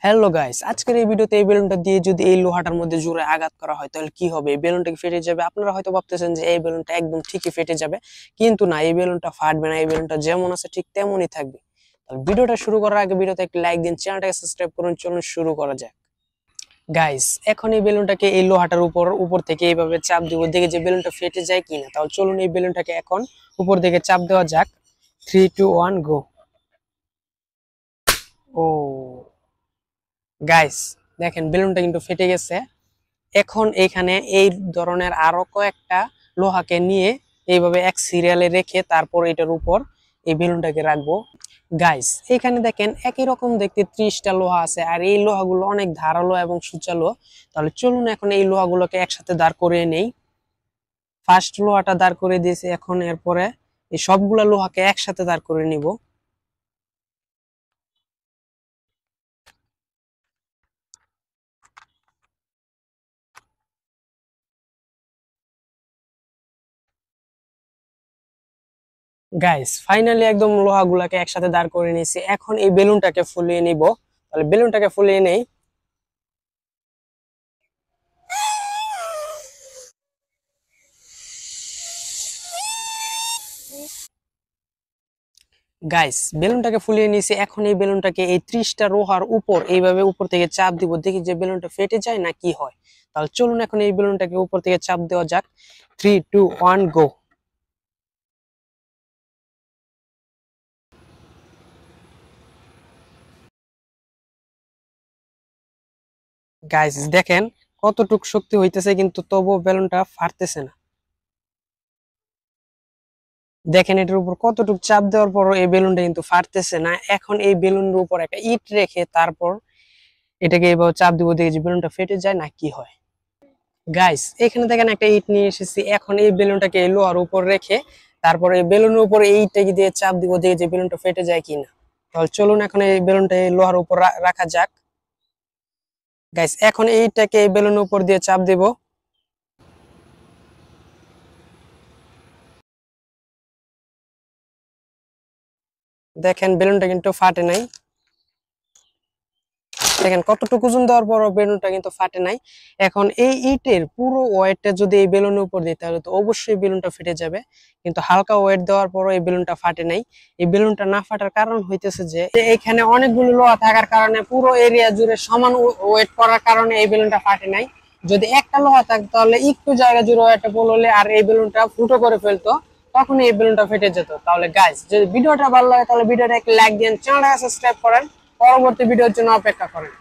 Hello guys, আজকের এই ভিডিওতে এই বেলুনটা দিয়ে যদি এই লোহাটার মধ্যে জোরে আঘাত করা হয় তাহলে কি হবে? এই বেলুনটা কি ফেটে যাবে? আপনারা হয়তো ভাবতেছেন যে এই বেলুনটা একদম ঠিকই ফেটে যাবে, কিন্তু না, এই বেলুনটা ফাটবে না। এই বেলুনটা যেমন আছে ঠিক তেমনই থাকবে। তাহলে ভিডিওটা শুরু করার আগে ভিডিওতে একটা লাইক দিন, চ্যানেলটাকে সাবস্ক্রাইব করুন। চলুন শুরু করা যাক। গাইস, এখন এই বেলুনটাকে এই লোহাটার উপর থেকে এইভাবে চাপ দিব, দেখে যে বেলুনটা ফেটে যায় কিনা। তাহলে চলুন এই বেলুনটাকে এখন উপর দিকে চাপ দেওয়া যাক। 3 2 1 গো। ও গাইস, দেখেন বেলুনটা কিন্তু ফেটে গেছে। এখন এখানে এই ধরনের আরো কয়েকটা লোহাকে নিয়ে এইভাবে এক সিরিয়ালে রেখে তারপর এটার উপর এই বেলুনটাকে রাখবো। গাইস, এখানে দেখেন একই রকম দেখতে 30টা লোহা আছে, আর এই লোহাগুলো অনেক ধারালো এবং সূচালো। তাহলে চলুন এখন এই লোহাগুলোকে একসাথে দাঁড় করিয়ে নেই। ফার্স্ট লোহাটা দাঁড় করে দিয়েছি, এখন এরপরে এই সবগুলা লোহাকে একসাথে দাঁড় করে নিব। গাইস, ফাইনালি একদম লোহাগুলাকে একসাথে দাঁড় করে নিয়েছি। এখন এই বেলুনটাকে ফুলিয়ে নিব। তাহলে বেলুনটাকে ফুলিয়ে নেই। গাইস, বেলুনটাকে ফুলিয়ে নিয়েছি। এখন এই বেলুনটাকে এই 30টা লোহার উপর এইভাবে উপর থেকে চাপ দিব, দেখি যে বেলুনটা ফেটে যায় না কি হয়। তাহলে চলুন এখন এই বেলুনটাকে উপর থেকে চাপ দেওয়া যাক। 3 2 1 গো। গাইস, দেখেন কতটুক শক্তি হইতেছে, কিন্তু তবুও বেলুনটা ফাটতেছে না। দেখেন এটার উপর কতটুক চাপ দেওয়ার পরও এই বেলুনটা কিন্তু ফাটতেছে না। এখন এই বেলুনের উপর একটা ইট রেখে তারপর এটাকে এইভাবে চাপ দিব, দেখি যে বেলুনটা ফেটে যায় না কি হয়। গাইস, এখানে দেখেন একটা ইট নিয়ে এসেছি। এখন এই বেলুনটাকে এই লোহার উপর রেখে তারপরে এই বেলুনের উপর এই ইটটাকে দিয়ে চাপ দিব, দেখি যে বেলুনটা ফেটে যায় কিনা। তাহলে চলুন এখন এই বেলুনটা এই লোহার উপর রাখা যাক। গাইস, এখন এই ইটটাকে এই বেলুনের উপর দিয়ে চাপ দিব। দেখেন বেলুনটা কিন্তু ফাটে নাই। দেখেন কতটুকু ওজন দেওয়ার পরও বেলুনটা কিন্তু ফাটে নাই। এখন এই ইটের পুরো ওয়েটটা যদি এই বেলুনের উপর দিই তাহলে তো অবশ্যই বেলুনটা ফেটে যাবে, কিন্তু হালকা ওয়েট দেওয়ার পরও এই বেলুনটা ফাটে নাই। এই বেলুনটা না ফাটার কারণ হইতেছে যে এখানে অনেকগুলো লোহা থাকার কারণে পুরো এরিয়া জুড়ে সমান ওয়েট করার কারণে এই বেলুনটা ফাটে নাই। যদি একটা লোহা থাকতো তাহলে একটু জায়গা জুড়ে ওয়েটটা পড়লে আর এই বেলুনটা ফুটো করে ফেলতো, তখন এই বেলুনটা ফেটে যেত। তাহলে গাইস, যদি ভিডিওটা ভালো লাগে তাহলে ভিডিওটা একটা লাইক দিন, চ্যানেলটা সাবস্ক্রাইব করেন, পরবর্তী ভিডিওর জন্য অপেক্ষা করেন।